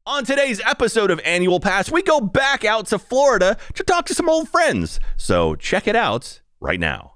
On today's episode of Annual Pass, we go back out to Florida to talk to some old friends. So check it out right now.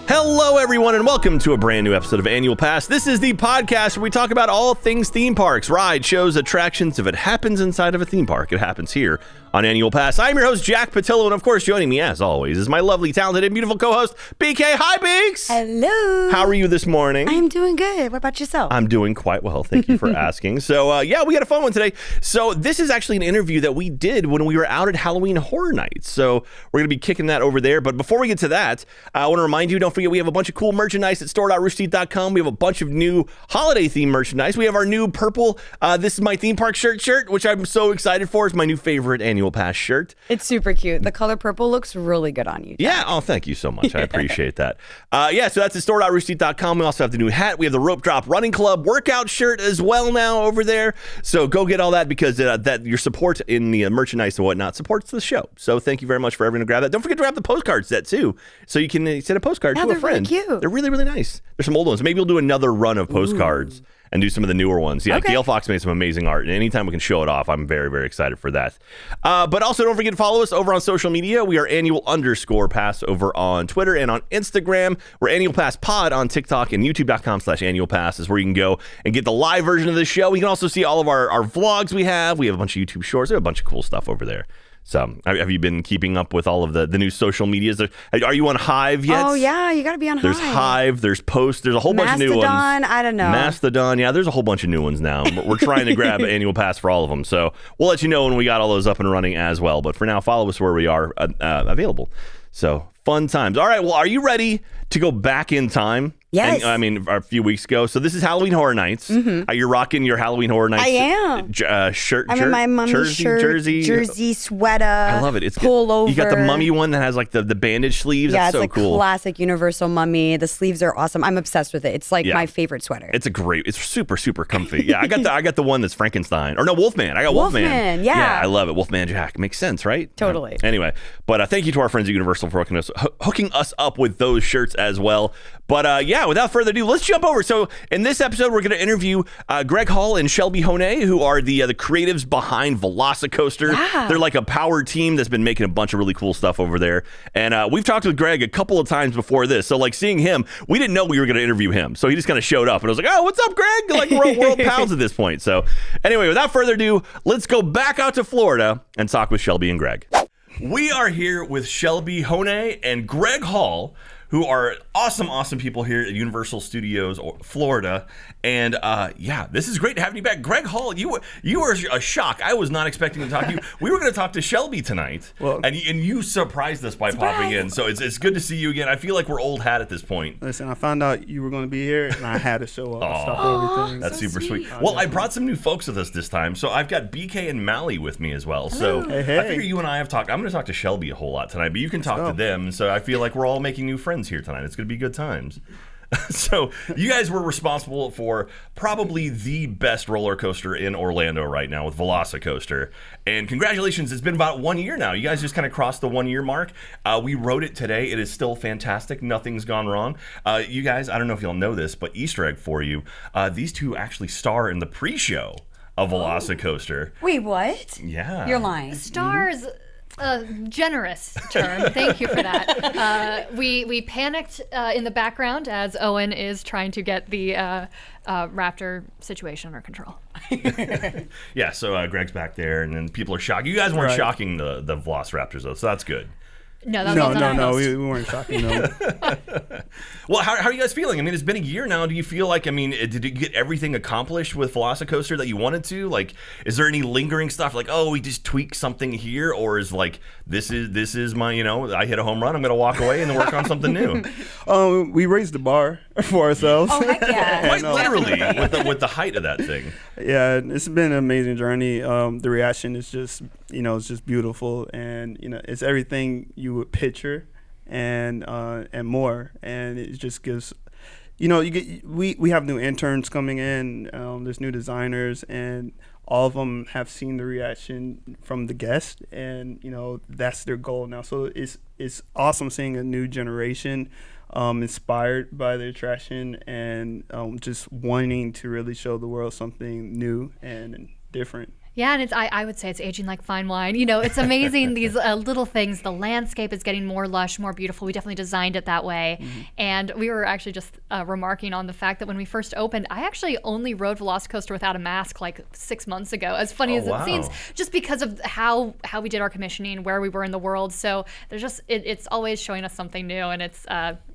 Hello, everyone, and welcome to a brand new episode of Annual Pass. This is the podcast where we talk about all things theme parks, rides, shows, attractions. If it happens inside of a theme park, it happens here on Annual Pass. I'm your host, Jack Pattillo, and of course, joining me, as always, is my lovely, talented, and beautiful co-host, BK. Hi, Beaks! Hello! How are you this morning? I'm doing good. What about yourself? I'm doing quite well. Thank you for asking. So, yeah, we had a fun one today. So, this is actually an interview that we did when we were out at Halloween Horror Nights. So, we're going to be kicking that over there. But before we get to that, I want to remind you, don't forget, we have a bunch of cool merchandise at store.roosterteeth.com. We have a bunch of new holiday-themed merchandise. We have our new purple, This Is My Theme Park shirt, which I'm so excited for. It's my new favorite Annual Pass shirt. It's super cute. The color purple looks really good on you, Jack. Yeah. Oh, thank you so much. I appreciate that. Yeah, so that's at store.roosterteeth.com. We also have the new hat. We have the Rope Drop Running Club workout shirt as well now over there. So go get all that because that your support in the merchandise and whatnot supports the show. So thank you very much for everyone to grab that. Don't forget to grab the postcard set too. So you can send a postcard to a friend. Really cute. They're really, really nice. There's some old ones. Maybe we'll do another run of postcards. And do some of the newer ones. Yeah, okay. Gail Fox made some amazing art, and anytime we can show it off, I'm very, very excited for that. But also, don't forget to follow us over on social media. We are annual_pass over on Twitter and on Instagram. We're Annual Pass Pod on TikTok, and youtube.com/annualpass is where you can go and get the live version of the show. You can also see all of our vlogs we have. We have a bunch of YouTube shorts. We have a bunch of cool stuff over there. So, have you been keeping up with all of the new social medias? Are you on Hive yet? Oh, yeah, you got to be on Hive. There's Hive, there's Post, there's a whole bunch of new ones. Mastodon, I don't know. Mastodon, yeah, there's a whole bunch of new ones now. We're trying to grab Annual Pass for all of them. So, we'll let you know when we got all those up and running as well. But for now, follow us where we are available. So, fun times. All right, well, are you ready to go back in time? Yes. And, I mean, a few weeks ago. So this is Halloween Horror Nights. Are you rocking your Halloween Horror Nights? I am. Shirt. I'm in my mummy jersey sweater. I love it. It's pullover. You got the mummy one that has like the bandage sleeves. Yeah, That's so it's cool. Classic Universal mummy. The sleeves are awesome. I'm obsessed with it. It's like my favorite sweater. It's super, super comfy. Yeah, I got the one that's Frankenstein. Or no, Wolfman. I got Wolfman. Yeah. Yeah, I love it. Wolfman Jack. Makes sense, right? Totally. Anyway, but thank you to our friends at Universal for hooking us up with those shirts as well. But yeah, without further ado, let's jump over. So in this episode, we're going to interview Greg Hall and Shelby Honea, who are the creatives behind Velocicoaster. Yeah. They're like a power team that's been making a bunch of really cool stuff over there. And we've talked with Greg a couple of times before this. So like seeing him, we didn't know we were going to interview him. So he just kind of showed up and I was like, oh, what's up, Greg? Like we're all pals at this point. So anyway, without further ado, let's go back out to Florida and talk with Shelby and Greg. We are here with Shelby Honea and Greg Hall, who are awesome people here at Universal Studios, Florida. And yeah, this is great to have you back. Greg Hall, you were a shock. I was not expecting to talk to you. We were going to talk to Shelby tonight, and you surprised us by popping in. So it's good to see you again. I feel like we're old hat at this point. Listen, I found out you were going to be here, and I had to show up and stop everything. That's so super sweet. Well, I brought some new folks with us this time. So I've got BK and Mally with me as well. So hey. I figure you and I have talked. I'm going to talk to Shelby a whole lot tonight, but you can talk to them. So I feel like we're all making new friends here tonight. It's going to be good times. So you guys were responsible for probably the best roller coaster in Orlando right now with Velocicoaster. And congratulations, it's been about 1 year now. You guys just kind of crossed the 1 year mark. We wrote it today. It is still fantastic. Nothing's gone wrong. You guys, I don't know if you'll know this, but Easter egg for you. These two actually star in the pre-show of Velocicoaster. Wait, what? Yeah. You're lying. Stars. A generous term. Thank you for that. We panicked in the background as Owen is trying to get the raptor situation under control. Yeah, so Greg's back there, and then people are shocked. You guys weren't shocking the Velociraptors, though, so that's good. No, we weren't shocking them. Well, how are you guys feeling? I mean, it's been a year now. Do you feel like, I mean, did you get everything accomplished with Velocicoaster that you wanted to? Like, is there any lingering stuff like, oh, we just tweaked something here? Or is like, this is my, I hit a home run, I'm going to walk away and then work on something new? We raised the bar for ourselves. Oh, heck yeah. Quite literally, with the height of that thing. Yeah, it's been an amazing journey. The reaction is just, it's just beautiful. And, it's everything you would picture and more. And it just gives, we have new interns coming in. There's new designers, and all of them have seen the reaction from the guests, and that's their goal now. So it's awesome seeing a new generation inspired by the attraction and just wanting to really show the world something new and different. Yeah, and I would say it's aging like fine wine. It's amazing, these little things. The landscape is getting more lush, more beautiful. We definitely designed it that way. Mm-hmm. And we were actually just remarking on the fact that when we first opened, I actually only rode Velocicoaster without a mask like 6 months ago, as funny as it seems, just because of how we did our commissioning, where we were in the world. So there's just, it's always showing us something new, and it's,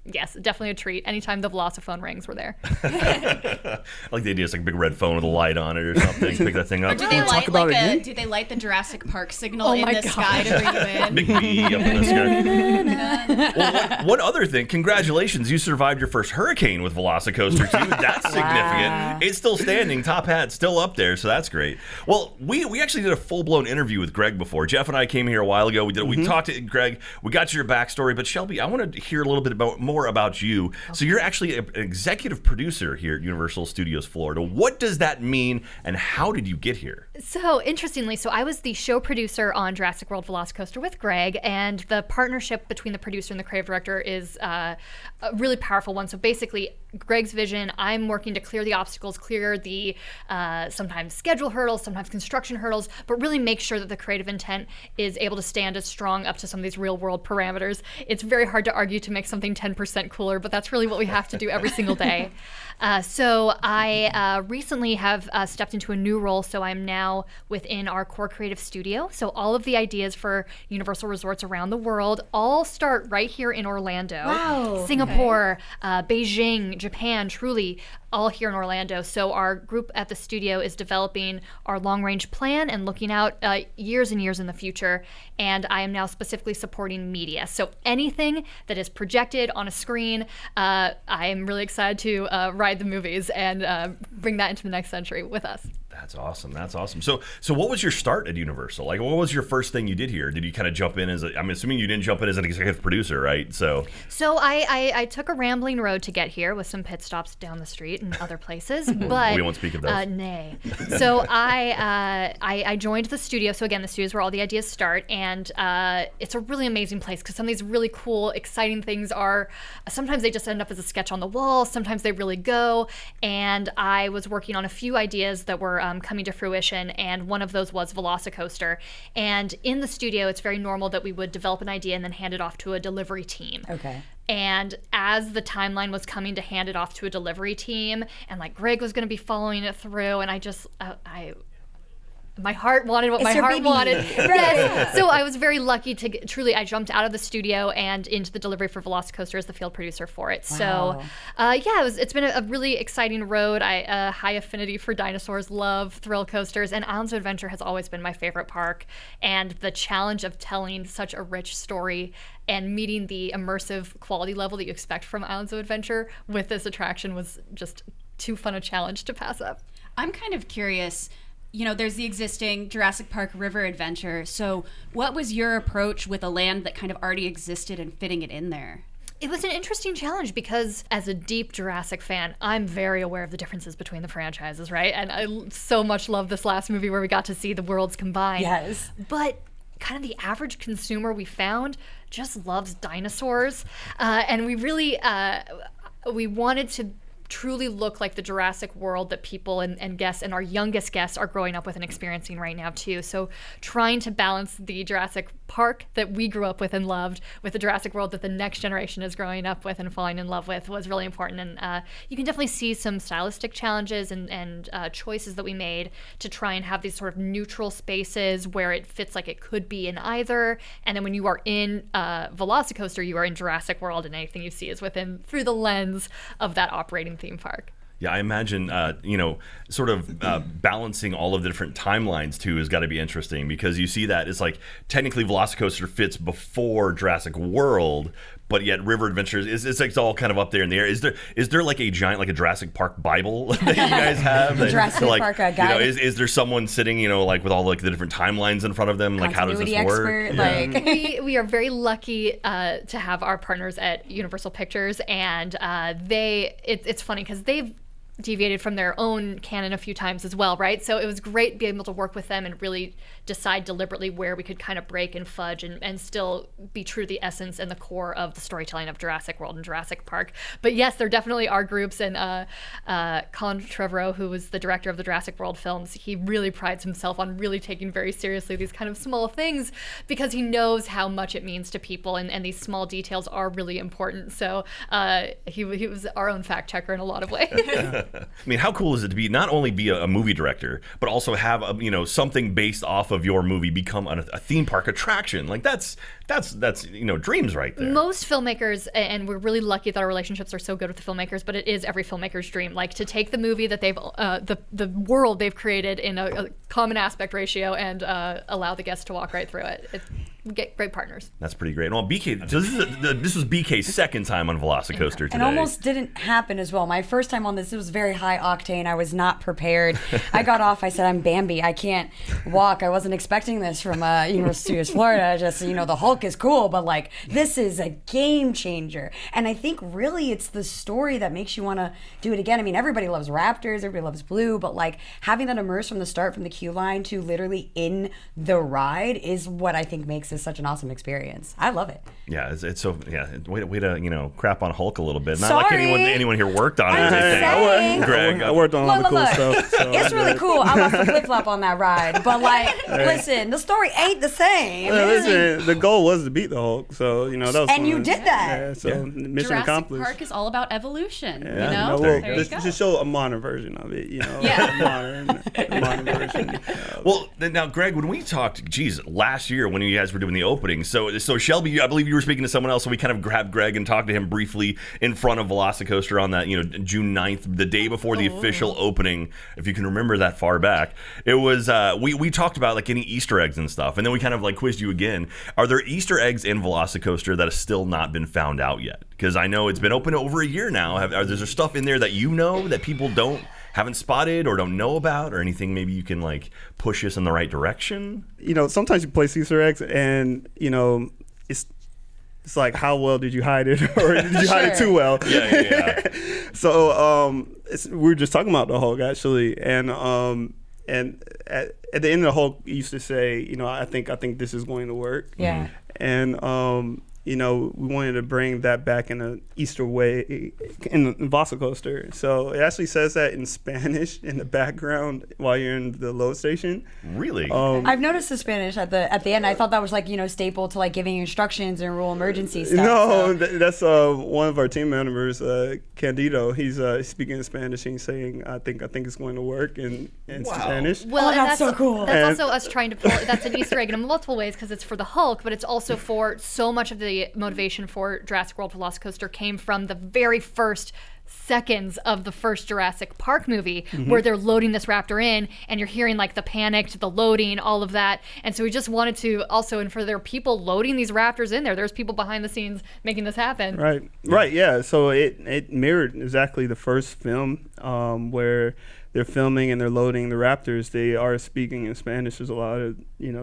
yes, definitely a treat. Anytime the Velociphone rings, we're there. I like the idea it's like a big red phone with a light on it or something. Pick that thing up. Or do they do they light the Jurassic Park signal in the sky to bring you in? Big bee up in the sky. Well, one other thing, congratulations, you survived your first hurricane with Velocicoaster too. That's significant. Wow. It's still standing, top hat still up there, so that's great. Well, we actually did a full-blown interview with Greg before. Jeff and I came here a while ago. We talked to Greg. We got your backstory, but Shelby, I want to hear a little bit more about you. Okay. So you're actually an executive producer here at Universal Studios Florida. What does that mean, and how did you get here? So interestingly, so I was the show producer on Jurassic World Velocicoaster with Greg, and the partnership between the producer and the creative director is a really powerful one. So basically, Greg's vision, I'm working to clear the obstacles, clear the sometimes schedule hurdles, sometimes construction hurdles, but really make sure that the creative intent is able to stand as strong up to some of these real world parameters. It's very hard to argue to make something 10% cooler, but that's really what we have to do every single day. So I recently have stepped into a new role, so I'm now within our core creative studio. So all of the ideas for Universal Resorts around the world all start right here in Orlando. Wow. Singapore, Beijing, Japan, truly all here in Orlando. So our group at the studio is developing our long-range plan and looking out years and years in the future. And I am now specifically supporting media. So anything that is projected on a screen, I am really excited to ride the movies and bring that into the next century with us. That's awesome. That's awesome. So what was your start at Universal? Like, what was your first thing you did here? Did you kind of jump in I'm assuming you didn't jump in as an executive producer, right? So I took a rambling road to get here with some pit stops down the street and other places, but we won't speak of those. Nay. So I joined the studio. So again, the studio is where all the ideas start, and it's a really amazing place because some of these really cool, exciting things are, sometimes they just end up as a sketch on the wall, sometimes they really go, and I was working on a few ideas that were coming to fruition, and one of those was Velocicoaster. And in the studio, it's very normal that we would develop an idea and then hand it off to a delivery team. Okay. And as the timeline was coming to hand it off to a delivery team, and like Greg was going to be following it through, and I just, my heart wanted what my heart wanted. Yes. So I was very lucky to I jumped out of the studio and into the delivery for Velocicoaster as the field producer for it. Wow. So it's been a really exciting road. I high affinity for dinosaurs, love thrill coasters, and Islands of Adventure has always been my favorite park. And the challenge of telling such a rich story and meeting the immersive quality level that you expect from Islands of Adventure with this attraction was just too fun a challenge to pass up. I'm kind of curious. There's the existing Jurassic Park River Adventure. So what was your approach with a land that kind of already existed and fitting it in there? It was an interesting challenge because as a deep Jurassic fan, I'm very aware of the differences between the franchises, right? And I so much love this last movie where we got to see the worlds combined. Yes. But kind of the average consumer we found just loves dinosaurs. And we really, we wanted to truly look like the Jurassic World that people and guests and our youngest guests are growing up with and experiencing right now too. So trying to balance the Jurassic Park that we grew up with and loved with the Jurassic World that the next generation is growing up with and falling in love with was really important. And you can definitely see some stylistic challenges and choices that we made to try and have these sort of neutral spaces where it fits like it could be in either. And then when you are in Velocicoaster, you are in Jurassic World, and anything you see is within through the lens of that operating theme park. Yeah, I imagine, sort of balancing all of the different timelines, too, has got to be interesting because you see that it's like technically Velocicoaster fits before Jurassic World, but yet River Adventures, it's like it's all kind of up there in the air. Is there like a giant, like a Jurassic Park Bible that you guys have? Jurassic Park guide. Is there someone sitting, like with all like the different timelines in front of them? Like, how does this work? Expert, we are very lucky to have our partners at Universal Pictures, and it's funny because they've deviated from their own canon a few times as well, right? So it was great being able to work with them and really decide deliberately where we could kind of break and fudge and still be true to the essence and the core of the storytelling of Jurassic World and Jurassic Park. But yes, there definitely are groups, and Colin Trevorrow, who was the director of the Jurassic World films, he really prides himself on really taking very seriously these kind of small things because he knows how much it means to people, and these small details are really important. So he was our own fact checker in a lot of ways. I mean, how cool is it to be not only be a movie director, but also have something based off of your movie become a theme park attraction? Like that's dreams right there. Most filmmakers, and we're really lucky that our relationships are so good with the filmmakers, but it is every filmmaker's dream, like to take the movie that they've the world they've created in a common aspect ratio and allow the guests to walk right through it. We get great partners. That's pretty great. Well, BK, so this was BK's second time on Velocicoaster today. And almost didn't happen as well. My first time on this, it was very high octane. I was not prepared. I got off. I said, I'm Bambi. I can't walk. I wasn't expecting this from University of Florida. Just, the Hulk is cool, but like this is a game changer. And I think really it's the story that makes you want to do it again. I mean, everybody loves Raptors. Everybody loves Blue. But like having that immerse from the start, from the queue line to literally in the ride is what I think makes this such an awesome experience. I love it. Yeah, it's so way to crap on Hulk a little bit. Not Sorry. like anyone here worked on it. I'm Anything. saying. Greg, I worked on all the cool stuff. So it's really cool. I lost a flip flop on that ride, but listen, the story ain't the same. Listen, the goal was to beat the Hulk, so that was. And you did that. Yeah, so mission Jurassic accomplished. Park is all about evolution. Yeah, There you go. Just show a modern version of it. Yeah. a modern version. Well, now, Greg, when we talked, last year when you guys were doing the opening, so Shelby, I believe you were speaking to someone else, so we kind of grabbed Greg and talked to him briefly in front of Velocicoaster on that, June 9th, the day before the official opening, if you can remember that far back. It was, we talked about like any Easter eggs and stuff, and then we kind of like quizzed you again. Are there Easter eggs in Velocicoaster that have still not been found out yet? Because I know it's been open over a year now. Is there stuff in there that that people haven't spotted or don't know about, or anything maybe you can like push us in the right direction? Sometimes you play Easter eggs and it's like, how well did you hide it, or did you hide it too well? Yeah. So we were just talking about the Hulk actually, and at the end of the Hulk, he used to say, I think this is going to work. Yeah. And we wanted to bring that back in an Easter way in Velocicoaster. So it actually says that in Spanish in the background while you're in the load station. Really? I've noticed the Spanish at the end. I thought that was like staple to like giving instructions and rule emergency stuff. No, that's one of our team members, Candido. He's speaking in Spanish and he's saying, "I think it's going to work" in Spanish. Well, that's so cool. That's also us trying to pull. That's an Easter egg in multiple ways because it's for the Hulk, but it's also for so much of the motivation for Jurassic World Velocicoaster came from the very first seconds of the first Jurassic Park movie, where they're loading this raptor in and you're hearing like the panicked, the loading, all of that. And so we just wanted to also, and for there are people loading these raptors in there's people behind the scenes making this happen. Right, yeah. So it mirrored exactly the first film where they're filming and they're loading the raptors. They are speaking in Spanish. There's a lot of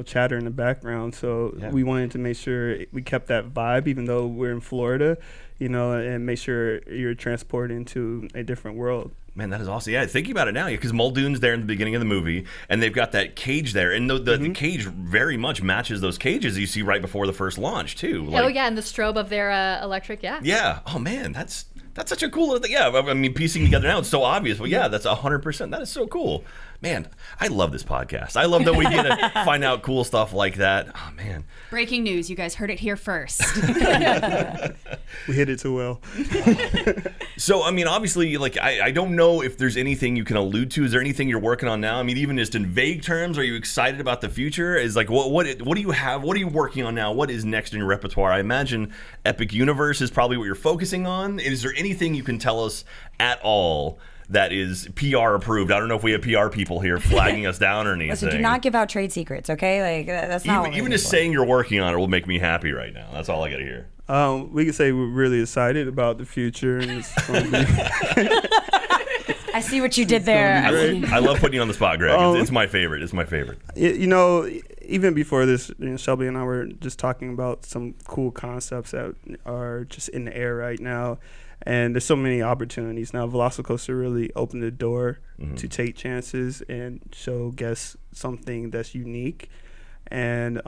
chatter in the background. So we wanted to make sure we kept that vibe, even though we're in Florida, and make sure you're transported into a different world. Man, that is awesome. Yeah, thinking about it now, because Muldoon's there in the beginning of the movie, and they've got that cage there, and the cage very much matches those cages you see right before the first launch, too. And the strobe of their electric, Yeah. Oh, man, that's such a cool little thing. Yeah, I mean, piecing together now, it's so obvious, but yeah, that's 100%. That is so cool. Man, I love this podcast. I love that we get to find out cool stuff like that. Oh, man. Breaking news. You guys heard it here first. We hit it too well. So, I mean, obviously, like, I don't know if there's anything you can allude to. Is there anything you're working on now? I mean, even just in vague terms, are you excited about the future? Is like, what do you have? What are you working on now? What is next in your repertoire? I imagine Epic Universe is probably what you're focusing on. Is there anything you can tell us at all that is PR approved? I don't know if we have PR people here flagging us down or anything. Listen, do not give out trade secrets, okay? Like that's not even just saying you're working on it will make me happy right now. That's all I got to hear. We can say we're really excited about the future, and it's going to be. I see what you did there. I love putting you on the spot, Greg. It's my favorite. It's my favorite. even before this, Shelby and I were just talking about some cool concepts that are just in the air right now. And there's so many opportunities now. Velocicoaster really opened the door to take chances and show guests something that's unique. And,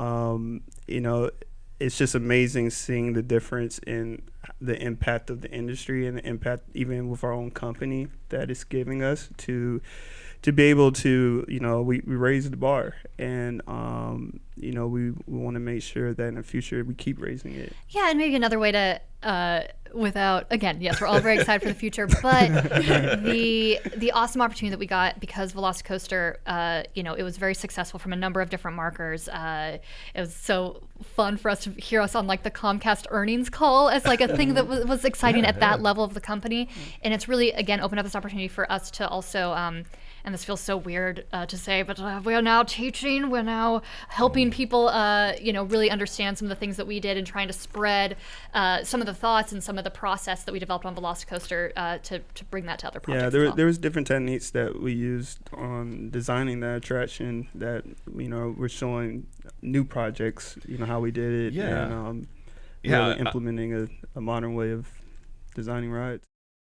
it's just amazing seeing the difference in the impact of the industry and the impact even with our own company that it's giving us to be able to, we raise the bar, and we want to make sure that in the future we keep raising it. Yeah, and maybe another way to without, again, yes, we're all very excited for the future, but the awesome opportunity that we got because Velocicoaster, it was very successful from a number of different markers. It was so fun for us to hear us on like the Comcast earnings call as like a thing that was exciting at that level of the company. And it's really, again, opened up this opportunity for us to also, and this feels so weird to say, but we are now teaching, we're now helping people, really understand some of the things that we did and trying to spread some of the thoughts and some of the process that we developed on Velocicoaster to bring that to other projects. Yeah, there was different techniques that we used on designing that attraction that, we're showing new projects, how we did it, and really implementing a modern way of designing rides.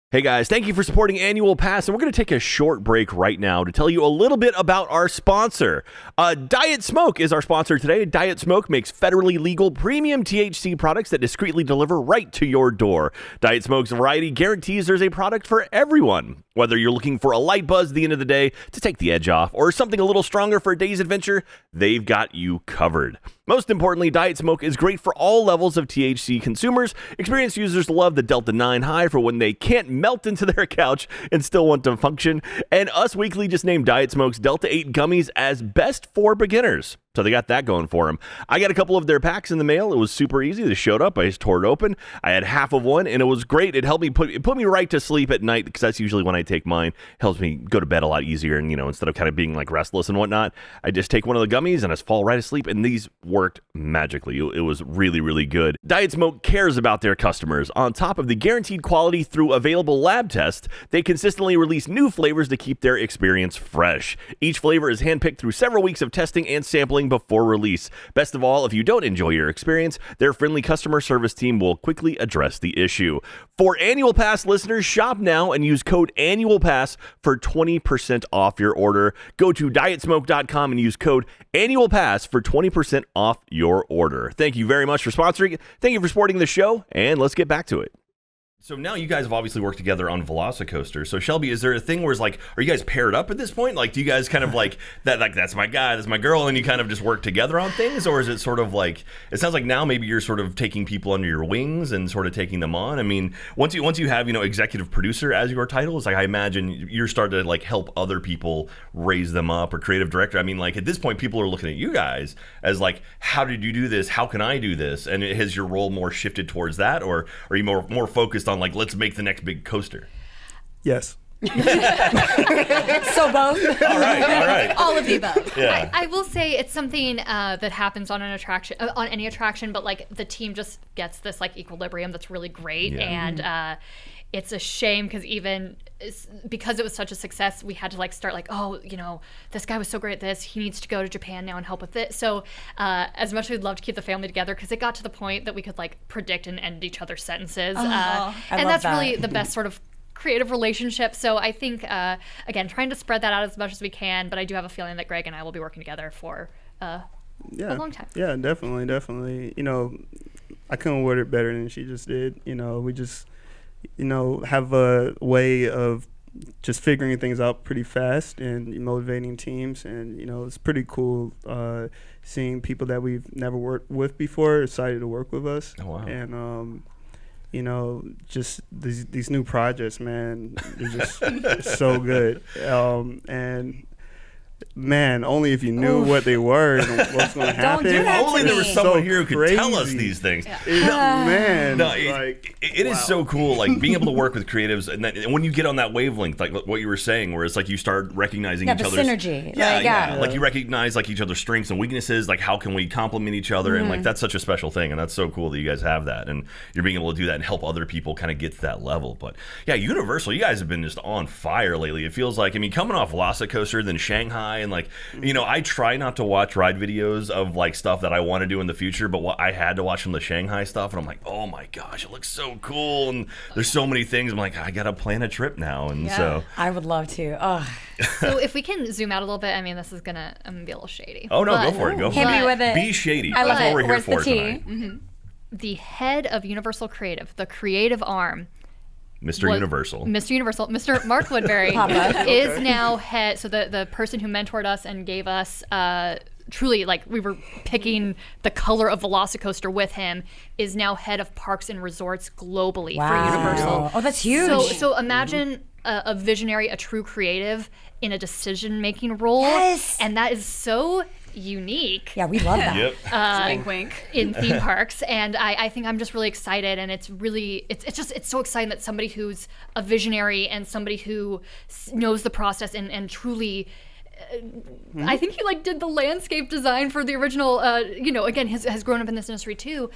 Hey guys, thank you for supporting Annual Pass, and we're going to take a short break right now to tell you a little bit about our sponsor. Diet Smoke is our sponsor today. Diet Smoke makes federally legal premium THC products that discreetly deliver right to your door. Diet Smoke's variety guarantees there's a product for everyone. Whether you're looking for a light buzz at the end of the day to take the edge off or something a little stronger for a day's adventure, they've got you covered. Most importantly, Diet Smoke is great for all levels of THC consumers. Experienced users love the Delta 9 high for when they can't melt into their couch and still want to function. And Us Weekly just named Diet Smoke's Delta 8 gummies as best for beginners. So they got that going for them. I got a couple of their packs in the mail. It was super easy. They showed up. I just tore it open. I had half of one, and it was great. It helped me put me right to sleep at night, because that's usually when I take mine. It helps me go to bed a lot easier, and instead of kind of being like restless and whatnot, I just take one of the gummies and I just fall right asleep. And these worked magically. It was really, really good. Diet Smoke cares about their customers. On top of the guaranteed quality through available lab tests, they consistently release new flavors to keep their experience fresh. Each flavor is handpicked through several weeks of testing and sampling before release. Best of all, if you don't enjoy your experience, their friendly customer service team will quickly address the issue. For Annual Pass listeners, shop now and use code ANNUALPASS for 20% off your order. Go to dietsmoke.com and use code ANNUALPASS for 20% off your order. Thank you very much for sponsoring. Thank you for supporting the show, and let's get back to it. So now you guys have obviously worked together on Velocicoaster. So Shelby, is there a thing where it's like, are you guys paired up at this point? Like, do you guys kind of like that? Like, that's my guy, that's my girl, and you kind of just work together on things, or is it sort of like? It sounds like now maybe you're sort of taking people under your wings and sort of taking them on. I mean, once you have executive producer as your title, it's like I imagine you're starting to like help other people raise them up, or creative director. I mean, like at this point, people are looking at you guys as like, how did you do this? How can I do this? And has your role more shifted towards that, or are you more focused on like, let's make the next big coaster? Yes. So both. All right. All of the above. Yeah. I will say it's something that happens on an attraction, on any attraction, but like the team just gets this like equilibrium that's really great, and it's a shame because because it was such a success, we had to like start like, this guy was so great at this, he needs to go to Japan now and help with it. So as much as we'd love to keep the family together, because it got to the point that we could like predict and end each other's sentences, and that's really the best sort of creative relationship. So I think again, trying to spread that out as much as we can, but I do have a feeling that Greg and I will be working together for a long time. Yeah, definitely. I couldn't word it better than she just did. We just have a way of just figuring things out pretty fast and motivating teams, and it's pretty cool seeing people that we've never worked with before excited to work with us. Oh, wow. And just these new projects, man, they're just so good. And man, only if you knew what they were and what's going to happen. do that Only to there was me. someone So here who could tell us these things. Man, It is so cool, like being able to work with creatives, and when you get on that wavelength, like what you were saying, where it's like you start recognizing each the other's synergy. Like you recognize like each other's strengths and weaknesses, like how can we complement each other, and like that's such a special thing, and that's so cool that you guys have that, and you're being able to do that and help other people kind of get to that level. But yeah, Universal, you guys have been just on fire lately. It feels like, I mean, coming off Velocicoaster, then Shanghai, Shanghai, and like, you know, I try not to watch ride videos of like stuff that I want to do in the future, but I had to watch some of the Shanghai stuff, and I'm like, oh my gosh, it looks so cool, and there's so many things. I'm like, I gotta plan a trip now, and so I would love to. Oh. So if we can zoom out a little bit, I mean, this is gonna be a little shady. Oh no, but go for it. Go for Hit it. me with it. Be shady. I love That's what it. we're here Where's for the tea? tonight. The head of Universal Creative, the creative arm, Mr. Universal. Mr. Mark Woodbury is now head. So the person who mentored us and gave us truly, like, we were picking the color of Velocicoaster with him, is now head of parks and resorts globally for Universal. Oh, that's huge. So imagine a visionary, a true creative in a decision-making role. Yes. And that is so unique. Yeah, we love that. Yep. Wink, wink. In theme parks, and I think I'm just really excited, and it's really it's so exciting that somebody who's a visionary and somebody who knows the process and truly I think he like did the landscape design for the original again has grown up in this industry too,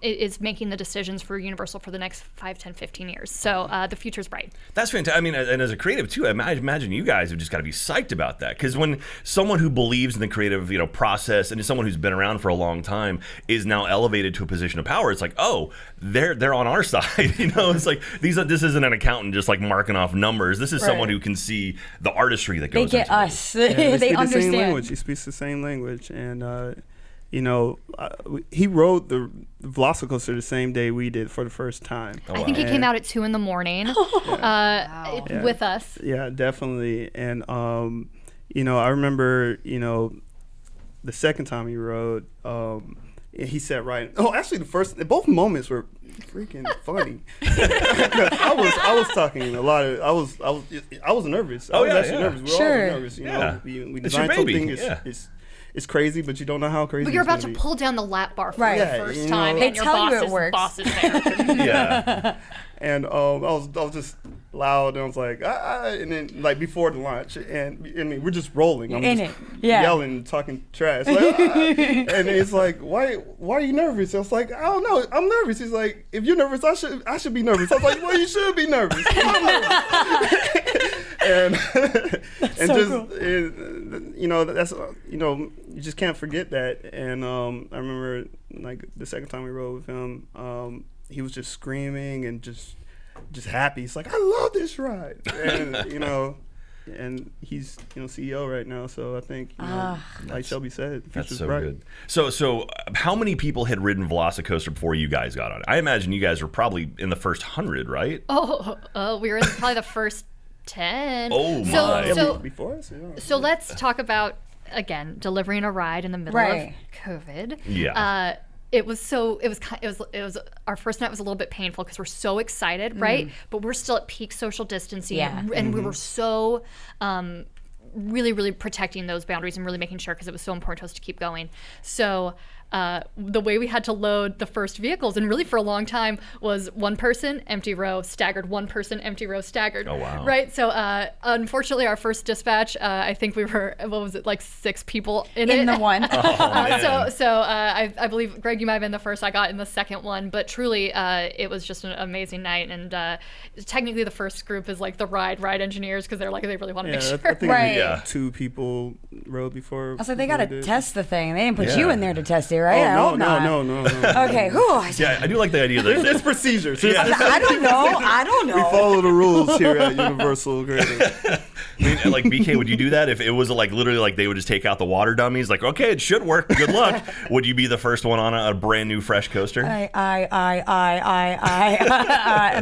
is making the decisions for Universal for the next 5, 10, 15 years. So the future's bright. That's fantastic. I mean, and as a creative too, I imagine you guys have just got to be psyched about that, because when someone who believes in the creative, process, and is someone who's been around for a long time is now elevated to a position of power, it's like, oh, they're on our side. It's like this isn't an accountant just like marking off numbers. This is someone who can see the artistry that goes. They get into us. it. They They speak the same language. understand. He speaks the same language, and he rode the Velocicoaster the same day we did for the first time. I think he came out at 2 a.m. With us. Yeah, definitely. And I remember the second time he rode, he sat right. Oh, actually, both moments were freaking funny. I was talking a lot of. I was nervous. I was actually nervous. We were all nervous. We designed something. It's crazy, but you don't know how crazy. But you're it's about gonna to be. pull down the lap bar for Right. the Yeah, first time. They and your tell you boss it works. boss is there. Yeah. And I was just loud, and I was like, and then like before the launch, and I mean we're just rolling. I'm In just it. Yeah. yelling, talking trash, like, and it's like, why are you nervous? I was like, I don't know, I'm nervous. He's like, if you're nervous, I should be nervous. I was like, well, you should be nervous. I'm nervous. and and so just cool. that's you just can't forget that. And I remember like the second time we rode with him, he was just screaming and just happy. He's like, I love this ride, and and he's CEO right now. So I think like Shelby said, the That's future's so bright. good. So how many people had ridden Velocicoaster before you guys got on it? I imagine you guys were probably in the first 100, right? We were in probably the first 10. Oh, my. Before us, yeah. So let's talk about, again, delivering a ride in the middle Right. of COVID. Yeah. It was our first night was a little bit painful because we're so excited, right? But we're still at peak social distancing, Yeah. and we were so really, really protecting those boundaries and really making sure, because it was so important to us to keep going. So the way we had to load the first vehicles, and really for a long time, was one person, empty row, staggered, one person, empty row, staggered. Oh, wow. Right? So unfortunately, our first dispatch, I think we were, what was it, like 6 people in it? In the one. man. So I believe, Greg, you might have been the first. I got in the second one, but truly, it was just an amazing night. And technically, the first group is like the ride engineers, because they're like, they really want to make sure. I think Right. Yeah. 2 people rode before. I was like, they we gotta did. test the thing. They didn't put Yeah. you in there to test it, right? I Oh hope no, not. no. Okay. Whew. Yeah, I do like the idea that It's procedures. I don't know. We follow the rules here at Universal Creative. I mean, like, BK, would you do that if it was like literally like they would just take out the water dummies? Like, okay, it should work. Good luck. Would you be the first one on a brand new fresh coaster?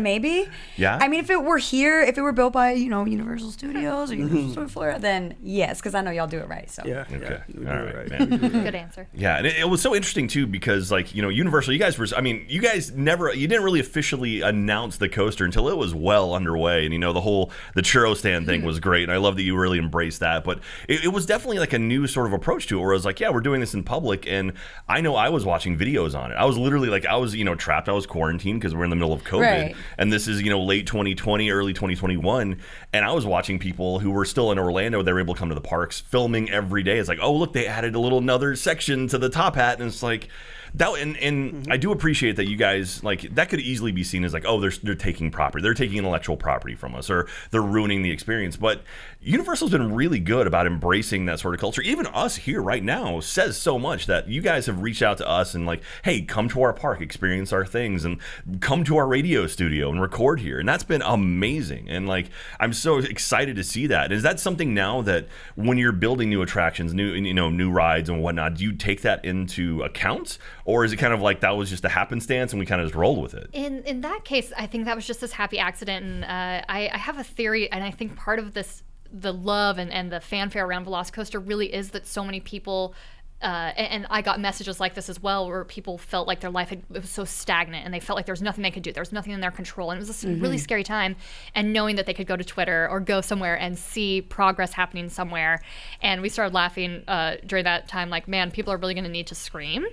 Maybe. Yeah? I mean, if it were here, if it were built by Universal Studios or Universal Studios Florida, then yes, because I know y'all do it right. So Yeah. Okay. We do All it right, right. man. Good answer. Yeah, and it was so interesting too, because like Universal, you guys didn't really officially announce the coaster until it was well underway, and the churro stand thing was great, and I love that you really embraced that. But it was definitely like a new sort of approach to it, where I was like, yeah, we're doing this in public, and I know I was watching videos on it. I was literally like, I was trapped, I was quarantined because we're in the middle of COVID, Right. and this is late 2020, early 2021, and I was watching people who were still in Orlando. They were able to come to the parks, filming every day. It's like, oh look, they added another section to the top hat, and it's like, That and I do appreciate that you guys, like, that could easily be seen as like, oh, they're taking property, they're taking intellectual property from us, or they're ruining the experience. But Universal's been really good about embracing that sort of culture. Even us here right now says so much that you guys have reached out to us and like, hey, come to our park, experience our things, and come to our radio studio and record here. And that's been amazing. And like, I'm so excited to see that. Is that something now that when you're building new attractions, new rides and whatnot, do you take that into account, or is it kind of like that was just a happenstance and we kind of just rolled with it? In that case, I think that was just this happy accident, and I have a theory, and I think part of this, the love and the fanfare around Velocicoaster really is that so many people. And I got messages like this as well, where people felt like their life it was so stagnant, and they felt like there was nothing they could do. There was nothing in their control, and it was this really scary time. And knowing that they could go to Twitter or go somewhere and see progress happening somewhere, and we started laughing during that time, like, man, people are really going to need to scream,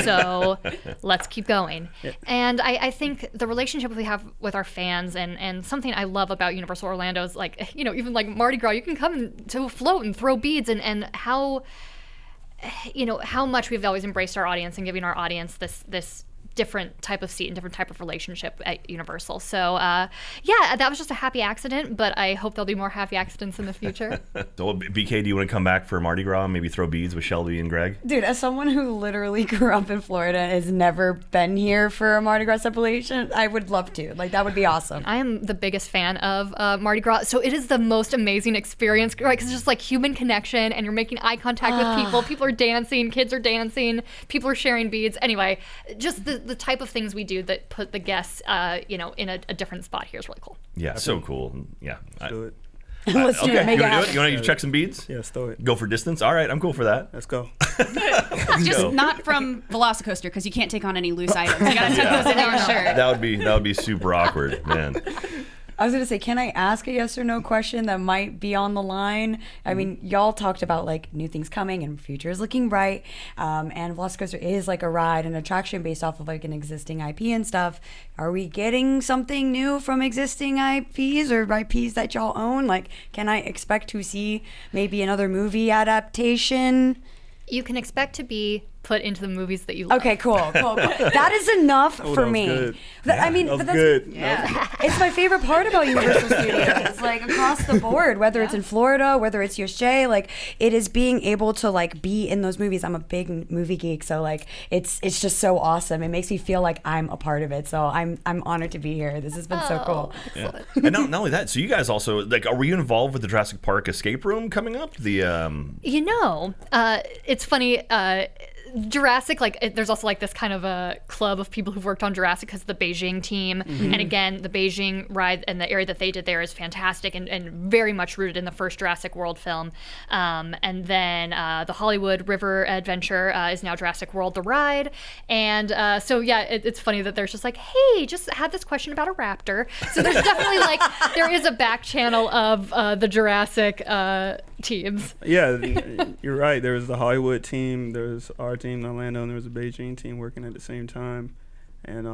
so let's keep going. Yep. And I think the relationship we have with our fans, and something I love about Universal Orlando is, like, even like Mardi Gras, you can come to a float and throw beads, and how much we've always embraced our audience and giving our audience this different type of seat and different type of relationship at Universal. So that was just a happy accident, but I hope there'll be more happy accidents in the future. So BK, do you want to come back for Mardi Gras and maybe throw beads with Shelby and Greg? Dude, as someone who literally grew up in Florida and has never been here for a Mardi Gras celebration, I would love to. Like, that would be awesome. I am the biggest fan of Mardi Gras, so it is the most amazing experience, right? Because it's just like human connection, and you're making eye contact with people. People are dancing, kids are dancing, people are sharing beads. Anyway, just the type of things we do that put the guests, in a different spot here is really cool. Yeah, so cool. Yeah. Let's do it. Let's do it. Make it happen. You want to check some beads? Yeah, let's do it. Go for distance? All right, I'm cool for that. Let's go. Just not from Velocicoaster, because you can't take on any loose items. You gotta tuck those into your shirt. That would be super awkward, man. I was going to say, can I ask a yes or no question that might be on the line? I mean, y'all talked about, like, new things coming and future is looking bright. And Velocicoaster is, like, a ride, an attraction based off of, like, an existing IP and stuff. Are we getting something new from existing IPs or IPs that y'all own? Like, can I expect to see maybe another movie adaptation? You can expect to be put into the movies that you love. Okay, cool. That is enough for me. Good. I mean, that was that's good. Yeah. It's my favorite part about Universal Studios. Like, across the board, whether it's in Florida, whether it's USJ, like, it is being able to, like, be in those movies. I'm a big movie geek, so, like, it's just so awesome. It makes me feel like I'm a part of it. So I'm honored to be here. This has been so cool. Yeah. And not only that, so you guys also, like, are we involved with the Jurassic Park escape room coming up? It's funny. Jurassic, like, there's also, like, this kind of a club of people who've worked on Jurassic because of the Beijing team. And again, the Beijing ride and the area that they did there is fantastic and very much rooted in the first Jurassic World film. And then the Hollywood River Adventure is now Jurassic World, the ride. And it's funny that there's just like, hey, just had this question about a raptor. So there's definitely, like, there is a back channel of the Jurassic teams. Yeah, you're right. There was the Hollywood team, there was our team in Orlando, and there was a Beijing team working at the same time. And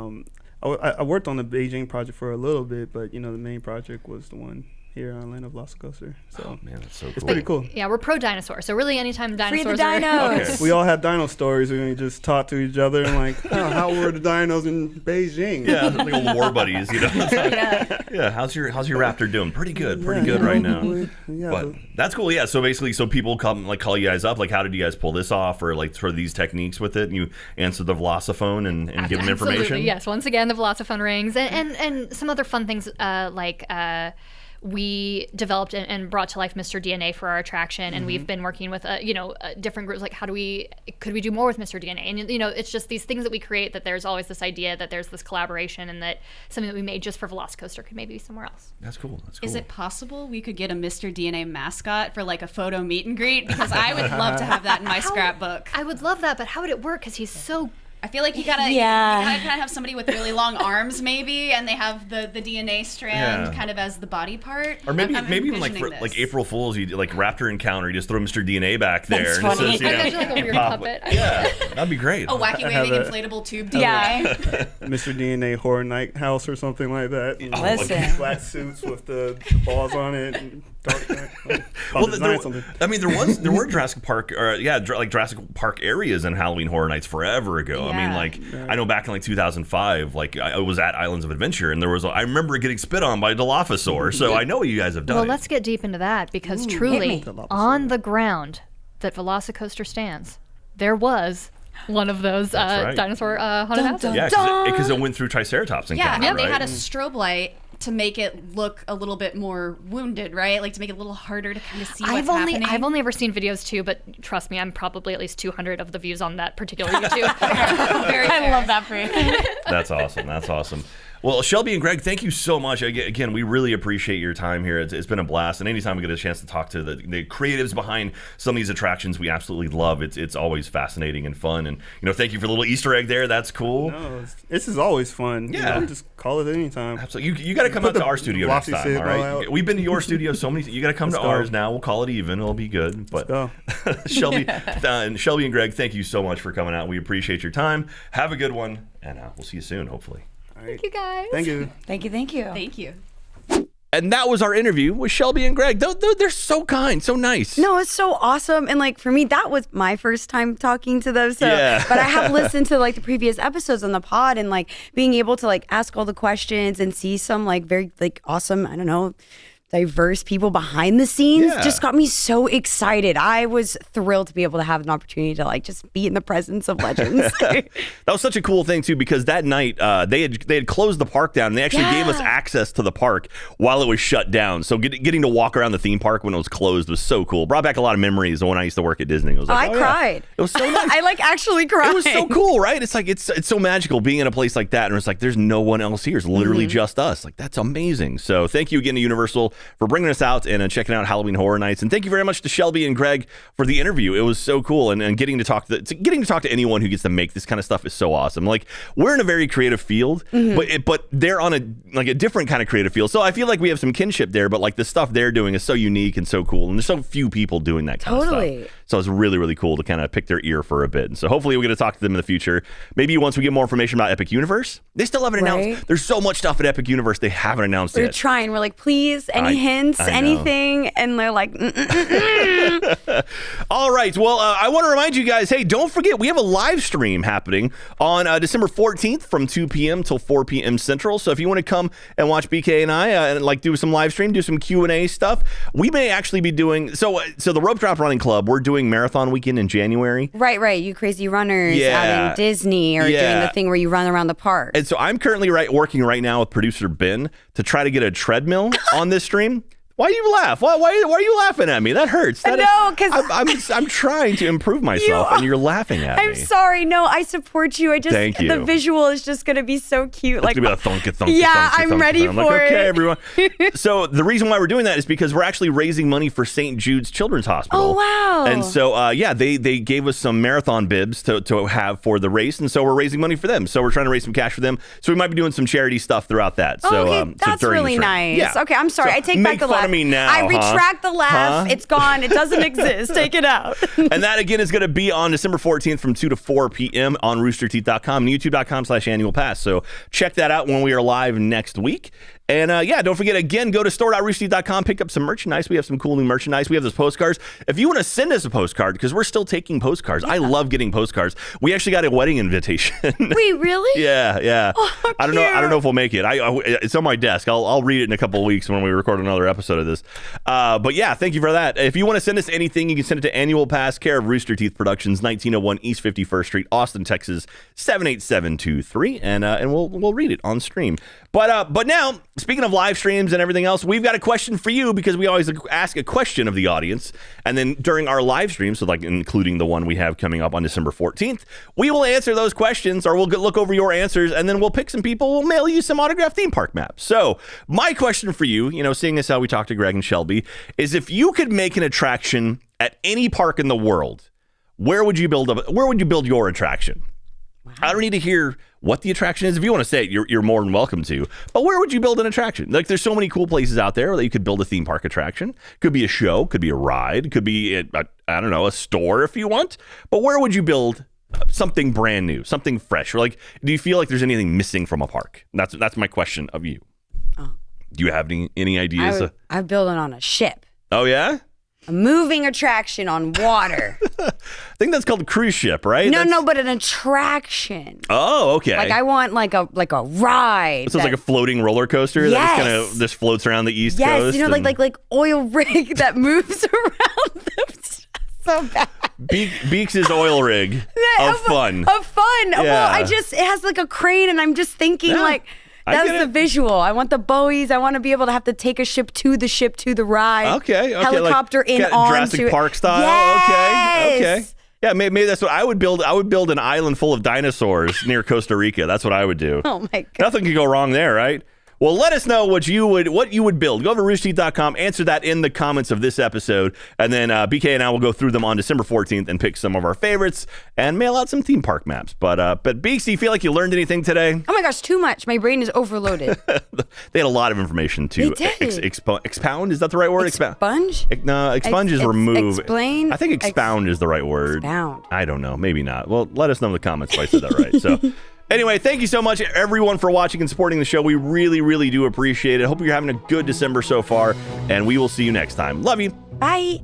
I worked on the Beijing project for a little bit, but the main project was the one here in Orlando, Velocicoaster. So man, that's so cool. It's pretty cool. Yeah, we're pro dinosaur. So really, anytime dinosaurs Free the dinos. Okay. We all have dino stories. We just talk to each other and like, how were the dinos in Beijing? Yeah, like old war buddies, Yeah, how's your raptor doing? Pretty good right now. Yeah, but that's cool. Yeah, so basically, people come, like, call you guys up, like, how did you guys pull this off, or like sort of these techniques with it? And you answer the Velociphone and give them information. Absolutely, yes. Once again, the Velociphone rings and some other fun things we developed and brought to life Mr. DNA for our attraction, and we've been working with different groups, like could we do more with Mr. DNA? And it's just these things that we create, that there's always this idea that there's this collaboration, and that something that we made just for Velocicoaster could maybe be somewhere else. That's cool. Is it possible we could get a Mr. DNA mascot for, like, a photo meet and greet? Because I would love to have that in my scrapbook. I would love that, but how would it work? Because he's so... I feel like you gotta kind of have somebody with really long arms, maybe, and they have the DNA strand kind of as the body part. Or maybe even like for like April Fools, you like Raptor Encounter, you just throw Mr. DNA back there. That's funny. And it says, like a weird puppet. Yeah, that'd be great. A wacky waving inflatable tube DNA. Yeah. Mr. DNA Horror Night House or something like that. Listen. Black suits with the balls on it. And Star Trek. Well, there were Jurassic Park, like Jurassic Park areas in Halloween Horror Nights forever ago. I mean, like I know back in like 2005, like I was at Islands of Adventure, and I remember getting spit on by a Dilophosaur. So I know what you guys have done. Well, let's get deep into that because truly, on the ground that Velocicoaster stands, there was one of those dinosaur haunted houses. Yeah, because it went through Triceratops and and they had a strobe light to make it look a little bit more wounded, right? Like to make it a little harder to kind of see what's happening. I've only ever seen videos too, but trust me, I'm probably at least 200 of the views on that particular YouTube. I love that for you. That's awesome. Well, Shelby and Greg, thank you so much. Again, we really appreciate your time here. It's been a blast. And anytime we get a chance to talk to the creatives behind some of these attractions we absolutely love, it's always fascinating and fun. And, thank you for the little Easter egg there. That's cool. No, this is always fun. Yeah. Just call it anytime. Absolutely. You got to come out to our studio next time, all right? We've been to your studio so many times. You got to come to ours now. We'll call it even. It'll be good. But Shelby and Greg, thank you so much for coming out. We appreciate your time. Have a good one. And we'll see you soon, hopefully. Thank you, guys. Thank you. Thank you. And that was our interview with Shelby and Greg. They're so kind, so nice. No, it's so awesome. And like for me, that was my first time talking to them. So, but I have listened to like the previous episodes on the pod and like being able to like ask all the questions and see some like very like awesome, I don't know, diverse people behind the scenes just got me so excited. I was thrilled to be able to have an opportunity to like just be in the presence of legends. That was such a cool thing too, because that night they had closed the park down and they actually gave us access to the park while it was shut down. So getting to walk around the theme park when it was closed was so cool. Brought back a lot of memories of when I used to work at Disney. It was like, I cried. It was so nice. I like actually cried. It was so cool, right? It's like it's so magical being in a place like that, and it's like there's no one else here. It's literally just us. Like that's amazing. So thank you again to Universal for bringing us out and checking out Halloween Horror Nights, and thank you very much to Shelby and Greg for the interview. It was so cool, and getting to talk to anyone who gets to make this kind of stuff is so awesome. Like we're in a very creative field, but they're on a different kind of creative field. So I feel like we have some kinship there, but like the stuff they're doing is so unique and so cool, and there's so few people doing that kind of stuff. So it's really, really cool to kind of pick their ear for a bit. And so hopefully we'll get to talk to them in the future. Maybe once we get more information about Epic Universe. They still haven't announced. There's so much stuff at Epic Universe they haven't announced yet. We're trying. We're like, please, any hints, anything? And they're like, All right. Well, I want to remind you guys, hey, don't forget, we have a live stream happening on December 14th from 2 p.m. till 4 p.m. Central. So if you want to come and watch BK and I and like do some live stream, do some Q&A stuff, we may actually be doing, so the Rope Drop Running Club, we're doing Marathon Weekend in January. Right. You crazy runners out in Disney or doing the thing where you run around the park. And so I'm currently working right now with producer Ben to try to get a treadmill on this stream. Why do you laugh? Why are you laughing at me? That hurts. No, because I'm trying to improve myself, and you're laughing at me. I'm sorry. No, I support you. Thank you. The visual is just gonna be so cute. It's gonna be a thunk. Yeah, I'm ready for it. Okay, everyone. So the reason why we're doing that is because we're actually raising money for St. Jude's Children's Hospital. Oh wow! And so they gave us some marathon bibs to have for the race, and so we're raising money for them. So we're trying to raise some cash for them. So we might be doing some charity stuff throughout that. So okay, that's so really nice. Yeah. Okay, I'm sorry. I take back the laugh. Make fun of me now. I retract the laugh. It's gone. It doesn't exist. Take it out. And that again is going to be on December 14th from 2 to 4 p.m. on roosterteeth.com and youtube.com/annual pass. So check that out when we are live next week. And don't forget, again, go to store.roosterteeth.com, pick up some merchandise. We have some cool new merchandise. We have those postcards. If you want to send us a postcard, because we're still taking postcards. I love getting postcards. We actually got a wedding invitation. Wait, really? Yeah. Oh, I don't know if we'll make it. It's on my desk. I'll read it in a couple of weeks when we record another episode of this. But yeah, thank you for that. If you want to send us anything, you can send it to Annual Pass, care of Rooster Teeth Productions, 1901 East 51st Street, Austin, Texas, 78723, and we'll read it on stream. But now, speaking of live streams and everything else, we've got a question for you, because we always ask a question of the audience. And then during our live stream, so like including the one we have coming up on December 14th, we will answer those questions, or we'll look over your answers, and then we'll pick some people. We'll mail you some autographed theme park maps. So my question for you, seeing as how we talked to Greg and Shelby, is if you could make an attraction at any park in the world, where would you build your attraction? Wow. I don't need to hear what the attraction is. If you want to say it, you're more than welcome to. But where would you build an attraction? Like, there's so many cool places out there that you could build a theme park attraction. Could be a show, could be a ride, could be a store if you want. But where would you build something brand new, something fresh? Or like, do you feel like there's anything missing from a park? That's my question of you. Do you have any ideas? I'd build it on a ship. Oh, yeah? A moving attraction on water. I think that's called a cruise ship, right? No, but an attraction. Oh, okay. Like I want like a ride. So it's like a floating roller coaster that just kind of just floats around the East Coast. Yes, you know, like oil rig that moves around them. So bad. Beaks' oil rig of fun. Of fun. Yeah. Well, it has like a crane, and I'm just thinking that's the visual. I want the buoys. I want to be able to have to take a ship to the ride. Okay. Helicopter like, on Jurassic to Park style. Yes. Okay. Yeah, maybe that's what I would build. I would build an island full of dinosaurs near Costa Rica. That's what I would do. Oh my God. Nothing could go wrong there, right? Well, let us know what you would build. Go over to roosterteeth.com, answer that in the comments of this episode, and then BK and I will go through them on December 14th and pick some of our favorites and mail out some theme park maps. But Beaks, do you feel like you learned anything today? Oh my gosh, too much. My brain is overloaded. They had a lot of information to expound. Is that the right word? Expunge? No, expunge is remove. Explain? I think expound is the right word. Expound. I don't know. Maybe not. Well, let us know in the comments if I said that right. So. Anyway, thank you so much, everyone, for watching and supporting the show. We really, really do appreciate it. Hope you're having a good December so far, and we will see you next time. Love you. Bye.